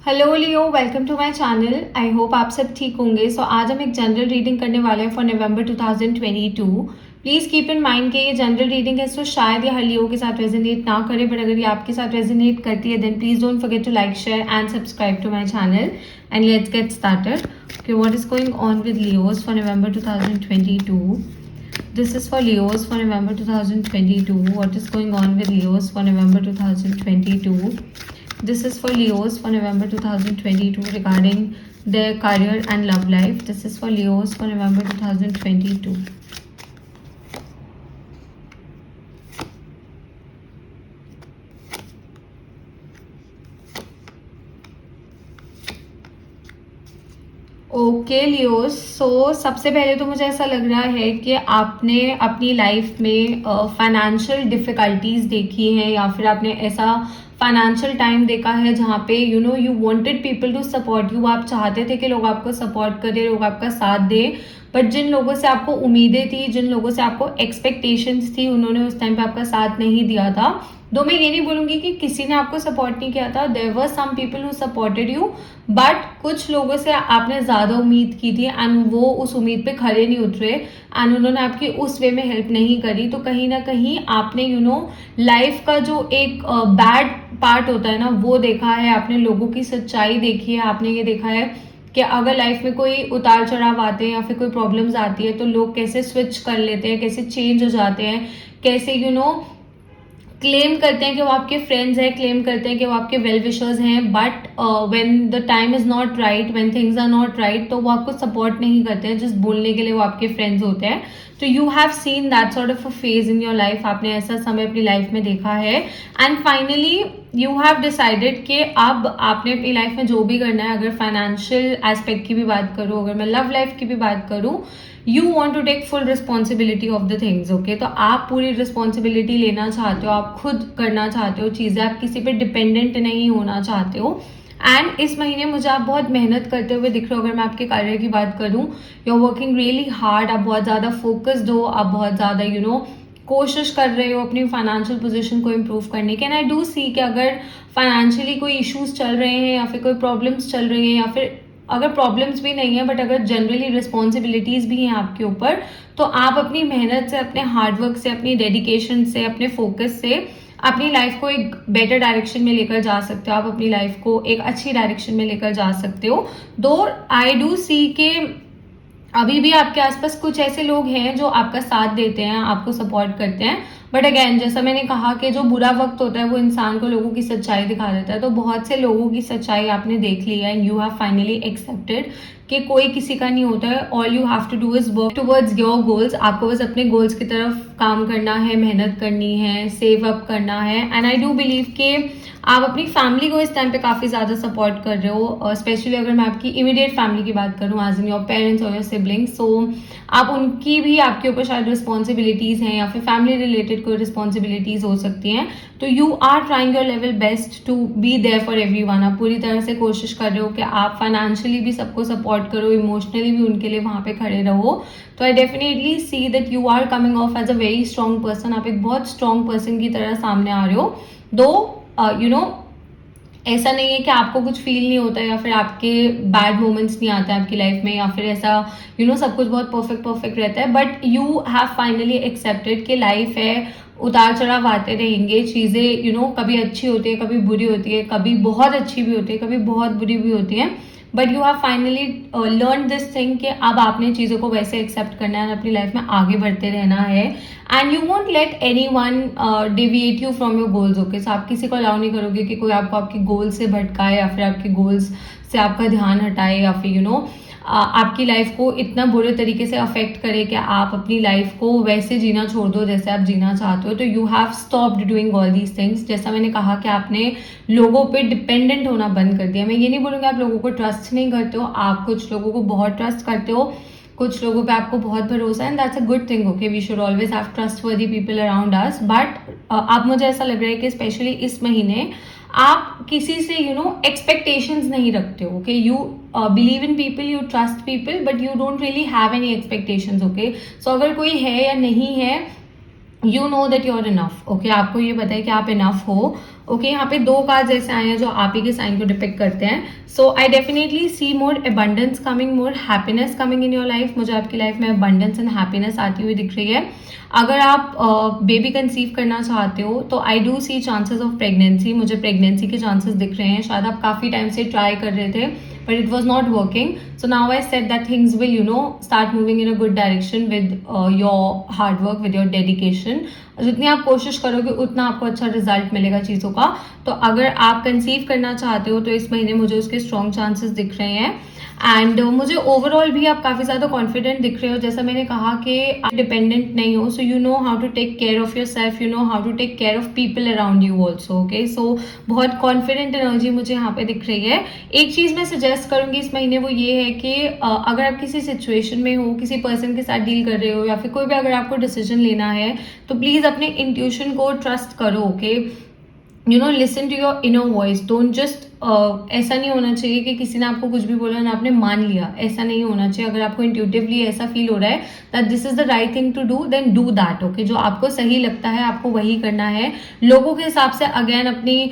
Hello Leo, welcome to my channel. I hope आप सब ठीक होंगे। आज हम एक जनरल रीडिंग करने वाले हैं for November 2022। Please keep in mind कि ये जनरल रीडिंग है, सो शायद ये हर लियो के साथ रेजोनेट ना करे, बट अगर ये आपके साथ रेजोनेट करती है then please don't forget to like, share and subscribe to my channel and let's get started. Okay, what is going on with Leos for November 2022? This is for Leos for November 2022. What is going on with Leos for November 2022? This is for Leos for November 2022 regarding their career and love life. This is for Leos for November 2022. Okay Leos, सबसे पहले तो मुझे ऐसा लग रहा है कि आपने अपनी लाइफ में फाइनेंशियल डिफिकल्टीज देखी हैं, या फिर आपने ऐसा फाइनेंशियल टाइम देखा है जहाँ पे you wanted people to support you. आप चाहते थे कि लोग आपको सपोर्ट करें, लोग आपका साथ दें, बट जिन लोगों से आपको उम्मीदें थी, जिन लोगों से आपको एक्सपेक्टेशंस थी, उन्होंने उस टाइम पे आपका साथ नहीं दिया था। दो मैं ये नहीं बोलूंगी कि किसी ने आपको सपोर्ट नहीं किया था, there were some people who supported you, but कुछ लोगों से आपने ज्यादा उम्मीद की थी एंड वो उस उम्मीद पे खड़े नहीं उतरे एंड उन्होंने आपकी उस वे में हेल्प नहीं करी। तो कहीं ना कहीं आपने लाइफ का जो एक बैड पार्ट होता है ना, वो देखा है, आपने लोगों की सच्चाई देखी है। आपने ये देखा है कि अगर लाइफ में कोई उतार चढ़ाव आते हैं या फिर कोई प्रॉब्लम्स आती है तो लोग कैसे स्विच कर लेते हैं, कैसे चेंज हो जाते हैं, कैसे क्लेम करते हैं कि वो आपके फ्रेंड्स हैं, क्लेम करते हैं कि वो आपके वेल विशर्स हैं, but when the time is not right, when things are not right, तो वो आपको सपोर्ट नहीं करते हैं, जस्ट बोलने के लिए वो आपके फ्रेंड्स होते हैं। तो you have seen that sort of a phase in your life. आपने ऐसा समय अपनी लाइफ में देखा है and finally you have decided कि अब आपने अपनी लाइफ में जो भी करना है, अगर फाइनेंशियल एस्पेक्ट की भी बात करूँ, अगर मैं लव लाइफ की भी बात करूँ, you want to take full responsibility of the things. Okay, तो आप पूरी रिस्पॉन्सिबिलिटी लेना चाहते हो, आप खुद करना चाहते हो चीजें, आप किसी पे डिपेंडेंट नहीं होना चाहते हो। एंड इस महीने मुझे आप बहुत मेहनत करते हुए दिख रहे हो। अगर मैं आपके करियर की बात करूँ, you are working really hard, आप बहुत ज्यादा फोकस्ड हो, आप बहुत ज्यादा कोशिश कर रहे हो अपनी फाइनेंशियल पोजीशन को इम्प्रूव करने की। एंड आई डू सी कि अगर फाइनेंशियली कोई इश्यूज चल रहे हैं या फिर कोई प्रॉब्लम्स चल रही हैं, या फिर अगर प्रॉब्लम्स भी नहीं है बट अगर जनरली रिस्पॉन्सिबिलिटीज भी हैं आपके ऊपर, तो आप अपनी मेहनत से, अपने हार्डवर्क से, अपनी डेडिकेशन से, अपने फोकस से अपनी लाइफ को एक बेटर डायरेक्शन में लेकर जा सकते हो। आप अपनी लाइफ को एक अच्छी डायरेक्शन में लेकर जा सकते हो। दो आई डू सी के अभी भी आपके आसपास कुछ ऐसे लोग हैं जो आपका साथ देते हैं, आपको सपोर्ट करते हैं, बट अगेन जैसा मैंने कहा कि जो बुरा वक्त होता है वो इंसान को लोगों की सच्चाई दिखा देता है। तो बहुत से लोगों की सच्चाई आपने देख ली है and you have finally accepted कि कोई किसी का नहीं होता है। All you have to do is work towards your goals. आपको बस अपने गोल्स की तरफ काम करना है, मेहनत करनी है, सेव अप करना है। एंड आई डू बिलीव कि आप अपनी फैमिली को इस टाइम पे काफी ज्यादा सपोर्ट कर रहे हो, स्पेशली अगर मैं आपकी इमीडिएट फैमिली की बात करूं, एज इन योर पेरेंट्स और योर सिबलिंग्स। सो आप उनकी भी आपके ऊपर शायद रिस्पॉन्सिबिलिटीज हैं या फिर फैमिली रिलेटेड कोई रिस्पॉन्सिबिलिटीज हो सकती हैं। तो you are trying your level best to be there for everyone. आप पूरी तरह से कोशिश कर रहे हो कि आप फाइनेंशियली भी सबको सपोर्ट करो, इमोशनली भी उनके लिए वहां पे खड़े रहो। तो I definitely see that you are coming off as a very strong person. आप एक बहुत स्ट्रॉन्ग पर्सन की तरह सामने आ रहे हो। दो ऐसा नहीं है कि आपको कुछ फील नहीं होता है या फिर आपके बैड मोमेंट्स नहीं आते आपकी लाइफ में, या फिर ऐसा सब कुछ बहुत परफेक्ट रहता है, but you have finally accepted कि लाइफ है, उतार चढ़ाव आते रहेंगे, चीजें कभी अच्छी होती है, कभी बुरी होती है, कभी बहुत अच्छी भी होती है, कभी बहुत बुरी भी होती है, but you have finally learn this thing कि अब आपने चीज़ों को वैसे एक्सेप्ट करना है, अपनी लाइफ में आगे बढ़ते रहना है and you won't let any one deviate you from your goals. Okay, so आप किसी को अलाउ नहीं करोगे कि कोई आपको आपके गोल से भटकाए या फिर आपके गोल्स से आपका ध्यान हटाए, या फिर आपकी लाइफ को इतना बुरे तरीके से अफेक्ट करे कि आप अपनी लाइफ को वैसे जीना छोड़ दो जैसे आप जीना चाहते हो। तो you have stopped doing all these things. जैसा मैंने कहा कि आपने लोगों पे डिपेंडेंट होना बंद कर दिया। मैं ये नहीं बोलूँगी आप लोगों को ट्रस्ट नहीं करते हो, आप कुछ लोगों को बहुत ट्रस्ट करते हो, कुछ लोगों पे आपको बहुत भरोसा है and that's a good thing. Okay, we should always have trustworthy people around us, but अब मुझे ऐसा लग रहा है कि स्पेशली इस महीने आप किसी से एक्सपेक्टेशंस नहीं रखते हो। Okay, you believe in people, you trust people, but you don't really have any expectations. Okay, so अगर कोई है या नहीं है, you know that you are enough. Okay, आपको ये पता है कि आप इनफ हो ओके, यहाँ पे 2 कार्ड्स ऐसे आए हैं जो आप ही के साइन को डिपिक्ट करते हैं. So I definitely see more abundance coming, more happiness coming in your life. मुझे आपकी लाइफ में अबंडेंस एंड हैप्पीनेस आती हुई दिख रही है. अगर आप बेबी कंसीव करना चाहते हो तो I do see chances of pregnancy. मुझे प्रेगनेंसी के चांसेस दिख रहे हैं. शायद आप काफ़ी टाइम से ट्राई कर रहे थे but it was not working. So now I said that things will, start moving in a good direction with your hard work, with your dedication. जितनी आप कोशिश करोगे उतना आपको अच्छा रिजल्ट मिलेगा चीज़ों का. तो अगर आप कंसीव करना चाहते हो तो इस महीने मुझे उसके स्ट्रॉन्ग चांसेस दिख रहे हैं. एंड मुझे ओवरऑल भी आप काफ़ी ज़्यादा कॉन्फिडेंट दिख रहे हो. जैसा मैंने कहा कि आप डिपेंडेंट नहीं हो. So you know how to take care of yourself, you know how to take care of people around you also. Okay, so बहुत कॉन्फिडेंट एनर्जी मुझे यहाँ पे दिख रही है. एक चीज़ मैं सजेस्ट करूंगी इस महीने वो ये है कि अगर आप किसी सिचुएशन में हो, किसी पर्सन के साथ डील कर रहे हो या फिर कोई भी अगर आपको डिसीजन लेना है तो प्लीज़ अपने इंट्यूशन को ट्रस्ट करो. Okay, listen to your inner voice. Don't just ऐसा नहीं होना चाहिए कि किसी ने आपको कुछ भी बोला ना आपने मान लिया. ऐसा नहीं होना चाहिए. अगर आपको इंट्यूटिवली ऐसा फील हो रहा है that this is the right thing to do, then do that. Okay, जो आपको सही लगता है आपको वही करना है. लोगों के हिसाब से अगेन अपनी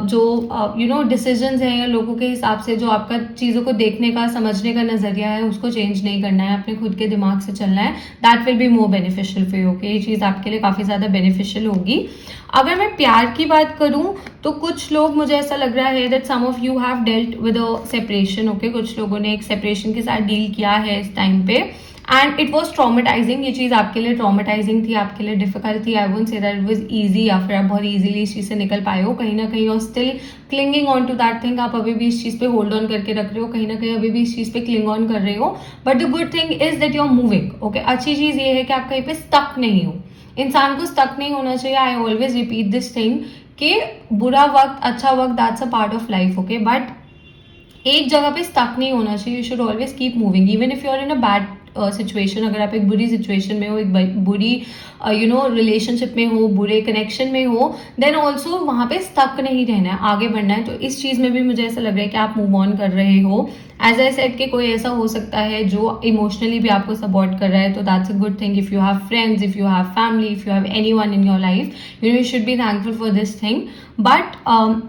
जो डिसीजंस हैं या लोगों के हिसाब से जो आपका चीज़ों को देखने का समझने का नजरिया है उसको चेंज नहीं करना है. अपने खुद के दिमाग से चलना है. That will be more beneficial for you. Okay, ये चीज़ आपके लिए काफ़ी ज़्यादा बेनिफिशियल होगी. अगर मैं प्यार की बात करूं तो कुछ लोग, मुझे ऐसा लग रहा है that some of you have dealt with a separation. Okay, कुछ लोगों ने एक सेपरेशन के साथ डील किया है इस टाइम पे एंड इट वॉज ट्रॉमेटाइजिंग. ये चीज़ आपके लिए ट्रॉमेटाइजिंग थी, आपके लिए डिफिकल्ट थी. I won't say that it was easy या फिर आप बहुत इजीली इस चीज़ से निकल पाए हो. कहीं ना कहीं और still clinging on to that thing. आप अभी भी इस चीज़ पे होल्ड ऑन करके रख रहे हो. कहीं ना कहीं अभी भी इस चीज़ पे क्लिंग ऑन कर रहे हो. But the good thing is that you are moving. Okay, अच्छी चीज़ ये है कि आप कहीं पे स्टक नहीं हो. इंसान को स्टक नहीं होना चाहिए. I always repeat this thing कि बुरा वक्त अच्छा वक्त that's a part of life. Okay, but एक जगह पे स्टक नहीं होना चाहिए. You should always keep moving even if you are in a bad situation. अगर आप एक बुरी सिचुएशन में हो, एक बुरी रिलेशनशिप में हो, बुरे कनेक्शन में हो, देन ऑल्सो वहाँ पे स्टक नहीं रहना है, आगे बढ़ना है. तो इस चीज़ में भी मुझे ऐसा लग रहा है कि आप मूव ऑन कर रहे हो. एज आई सेड कि कोई ऐसा हो सकता है जो इमोशनली भी आपको सपोर्ट कर रहा है. तो that's a good thing. If you have friends, if you have family, if you have anyone in your life, you should be thankful for this thing. But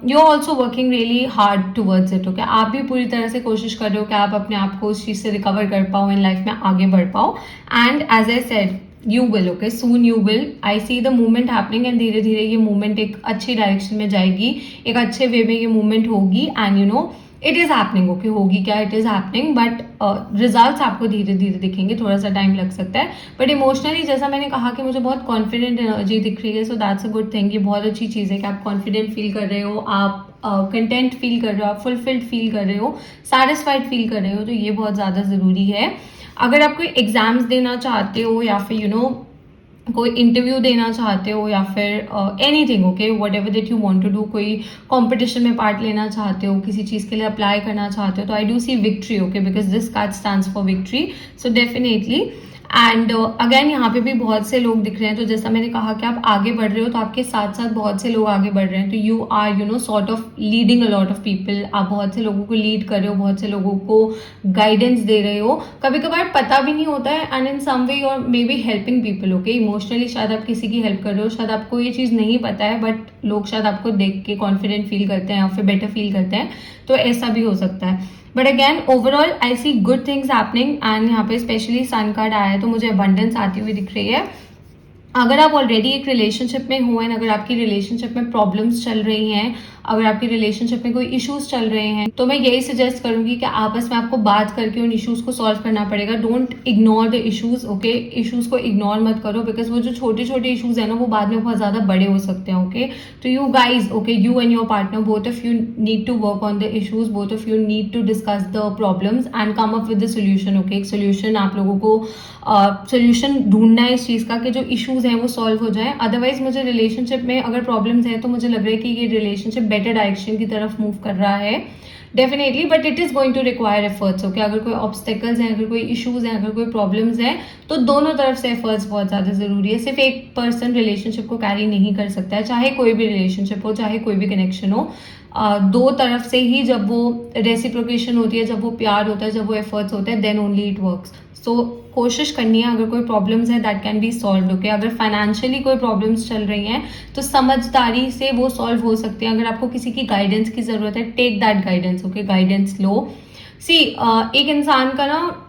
you are also working really hard towards it. Okay, आप भी पूरी तरह से कोशिश कर रहे हो कि आप अपने आप को उस चीज़ से रिकवर कर पाओ, इन लाइफ में आगे बढ़ पाओ. And as I said you will. Okay, soon you will. I see the movement happening and धीरे धीरे ये मूवमेंट एक अच्छी डायरेक्शन में जाएगी, एक अच्छे वे में ये मूवमेंट होगी. And it is happening. Okay, होगी क्या, it is happening. But results आपको धीरे धीरे दिखेंगे. थोड़ा सा टाइम लग सकता है. बट इमोशनली जैसा मैंने कहा कि मुझे बहुत कॉन्फिडेंट एनर्जी दिख रही है. So that's a good thing. ये बहुत अच्छी चीज़ है कि आप कॉन्फिडेंट फील कर रहे हो, आप कंटेंट फील कर रहे हो, आप फुलफिल्ड फील कर रहे हो, सेटिस्फाइड फील कर रहे हो. तो ये बहुत ज़्यादा ज़रूरी है. अगर आप कोई एग्जाम्स देना चाहते हो या फिर कोई इंटरव्यू देना चाहते हो या फिर anything, okay, whatever that you want to do, कोई कंपटीशन में पार्ट लेना चाहते हो, किसी चीज़ के लिए अप्लाई करना चाहते हो, तो I do see victory. Okay, because this card stands for victory. So definitely. And again यहाँ पे भी बहुत से लोग दिख रहे हैं. तो जैसा मैंने कहा कि आप आगे बढ़ रहे हो तो आपके साथ साथ बहुत से लोग आगे बढ़ रहे हैं. तो you are sort of leading a lot of people. आप बहुत से लोगों को लीड कर रहे हो, बहुत से लोगों को गाइडेंस दे रहे हो. कभी कभार पता भी नहीं होता है and in some way you are maybe helping people. Okay, emotionally शायद आप किसी की हेल्प कर रहे हो, शायद आपको ये चीज़ नहीं पता है बट लोग शायद आपको देख के कॉन्फिडेंट फील करते हैं या फिर बेटर फील करते हैं. तो ऐसा भी हो सकता है. But again overall I see good things happening. And यहाँ पे स्पेशली सन कार्ड आया है तो मुझे अबंडेंस आती हुई दिख रही है. अगर आप ऑलरेडी एक रिलेशनशिप में हो एंड अगर आपकी रिलेशनशिप में प्रॉब्लम्स चल रही हैं, अगर आपकी रिलेशनशिप में कोई इश्यूज चल रहे हैं, तो मैं यही सजेस्ट करूंगी कि आपस में आपको बात करके उन इश्यूज को सॉल्व करना पड़ेगा. Don't ignore the issues. Okay, issues को इग्नोर मत करो बिकॉज वो जो छोटे छोटे इश्यूज है ना वो बाद में बहुत ज्यादा बड़े हो सकते हैं. ओके, तो you guys, okay, you and your partner, both of you need to work on the issues, both of you need to discuss the problems and come up with the solution. Okay, एक solution आप लोगों को solution ढूंढना है इस चीज़ का कि जो इश्यूज हैं वो सॉल्व हो जाए. अदरवाइज मुझे रिलेशनशिप में अगर प्रॉब्लम्स हैं तो मुझे लग रहा है कि ये रिलेशनशिप बेटर डायरेक्शन की तरफ मूव कर रहा है definitely. But it is going to require efforts. Okay, अगर कोई ऑब्स्टेकल्स हैं, अगर कोई इश्यूज हैं, अगर कोई प्रॉब्लम्स हैं तो दोनों तरफ से एफर्ट्स बहुत ज़्यादा ज़रूरी है. सिर्फ एक पर्सन रिलेशनशिप को कैरी नहीं कर सकता है, चाहे कोई भी रिलेशनशिप हो, चाहे कोई भी कनेक्शन हो. दो तरफ से ही जब वो रेसिप्रोकेशन होती है, जब वो प्यार होता है, जब वो एफर्ट्स होते हैं, देन ओनली इट वर्क्स। सो कोशिश करनी है, अगर कोई प्रॉब्लम्स है that can be solve. Okay, अगर फाइनेंशियली कोई प्रॉब्लम्स चल रही हैं तो समझदारी से वो सॉल्व हो सकती है। अगर आपको किसी की गाइडेंस की जरूरत है, take that guidance. Okay, guidance लो। सी एक इंसान का ना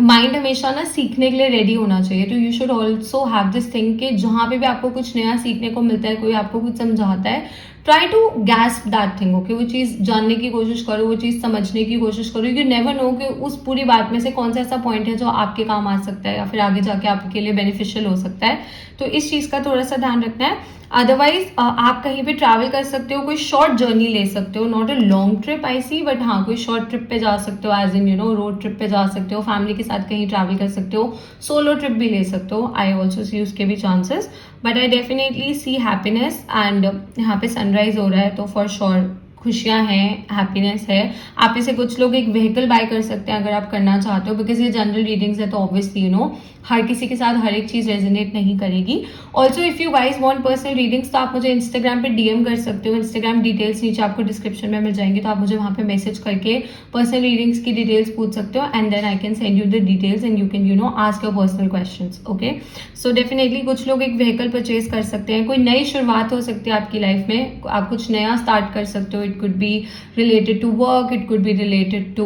माइंड हमेशा ना सीखने के लिए रेडी होना चाहिए। तो you should also have this thing कि जहां पे भी आपको कुछ नया सीखने को मिलता है, कोई आपको कुछ समझाता है, try to gasp that thing. Okay, वो चीज जानने की कोशिश करो, वो चीज समझने की कोशिश करो। यू नेवर नो कि उस पूरी बात में से कौन सा ऐसा पॉइंट है जो आपके काम आ सकता है या फिर आगे जाके आपके लिए बेनिफिशियल हो सकता है। तो इस चीज का थोड़ा सा ध्यान रखना है। अदरवाइज आप कहीं पे ट्रैवल कर सकते हो, कोई शॉर्ट जर्नी ले सकते हो, not a long trip I see, but हाँ कोई शॉर्ट ट्रिप पे जा सकते हो, as in you know road trip पे जा सकते हो, फैमिली के साथ कहीं ट्रैवल कर सकते हो, सोलो ट्रिप भी ले सकते हो। आई ऑल्सो सी उसके भी chances, but I definitely see happiness. And यहाँ पे सनराइज हो रहा है तो फॉर श्योर खुशियां हैं, हैप्पीनेस है। आप में से कुछ लोग एक व्हीकल बाय कर सकते हैं अगर आप करना चाहते हो, बिकॉज ये जनरल रीडिंग्स है तो ऑब्वियसली यू नो हर किसी के साथ हर एक चीज रेजोनेट नहीं करेगी। Also if you guys want personal readings तो आप मुझे इंस्टाग्राम पे डीएम कर सकते हो। इंस्टाग्राम डिटेल्स नीचे आपको डिस्क्रिप्शन में मिल जाएंगे, तो आप मुझे वहां पे मैसेज करके पर्सनल रीडिंग्स की डिटेल्स पूछ सकते हो, and then I can send you the details and you can you know ask your personal questions. Okay, so definitely कुछ लोग एक व्हीकल परचेज कर सकते हैं, कोई नई शुरुआत हो सकती है आपकी लाइफ में, आप कुछ नया स्टार्ट कर सकते हो। It could be related to work, it could be related to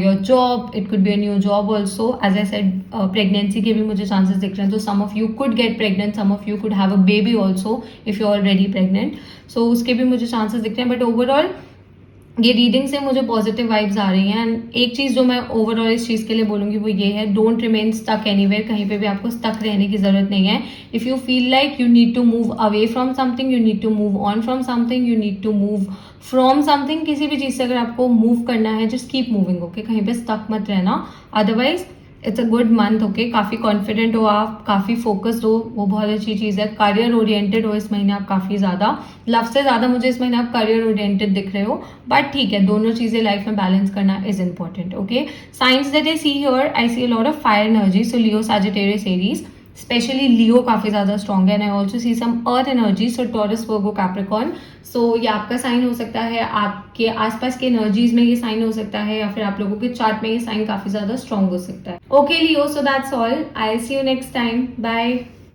your job, it could be a new job also. As I said, pregnancy के भी मुझे chances दिख रहे हैं, तो some of you could get pregnant, some of you could have a baby also if you're already pregnant, so उसके भी मुझे chances दिख रहे हैं। but overall ये रीडिंग से मुझे पॉजिटिव वाइब्स आ रही हैं। एंड एक चीज जो मैं ओवरऑल इस चीज के लिए बोलूंगी वो ये है, डोंट रिमेन स्टक एनीवेयर। कहीं पे भी आपको स्टक रहने की जरूरत नहीं है। If you feel like you need to move away from something, you need to move on from something, you need to move from something, किसी भी चीज से अगर आपको मूव करना है, जस्ट कीप मूविंग। ओके, कहीं पे स्टक मत रहना। Otherwise it's a good month. Okay, काफी कॉन्फिडेंट हो आप, काफी फोकस्ड हो, वो बहुत अच्छी चीज है। करियर ओरिएंटेड हो इस महीने आप काफी ज्यादा, लव से ज्यादा मुझे इस महीने आप करियर ओरिएंटेड दिख रहे हो, बट ठीक है, दोनों चीजें लाइफ में बैलेंस करना is important. Okay, since that I see here, I see a lot of fire energy, so Leo, Sagittarius, Aries, specially Leo काफी ज्यादा स्ट्रॉन्ग है। And I also see some earth energy, so Taurus, Virgo, Capricorn. So ये आपका sign हो सकता है, आपके आसपास के एनर्जीज में ये साइन हो सकता है, या फिर आप लोगों के चार्ट में ये साइन काफी ज्यादा स्ट्रॉन्ग हो सकता है। Okay Leo, so that's all, I see you next time, bye.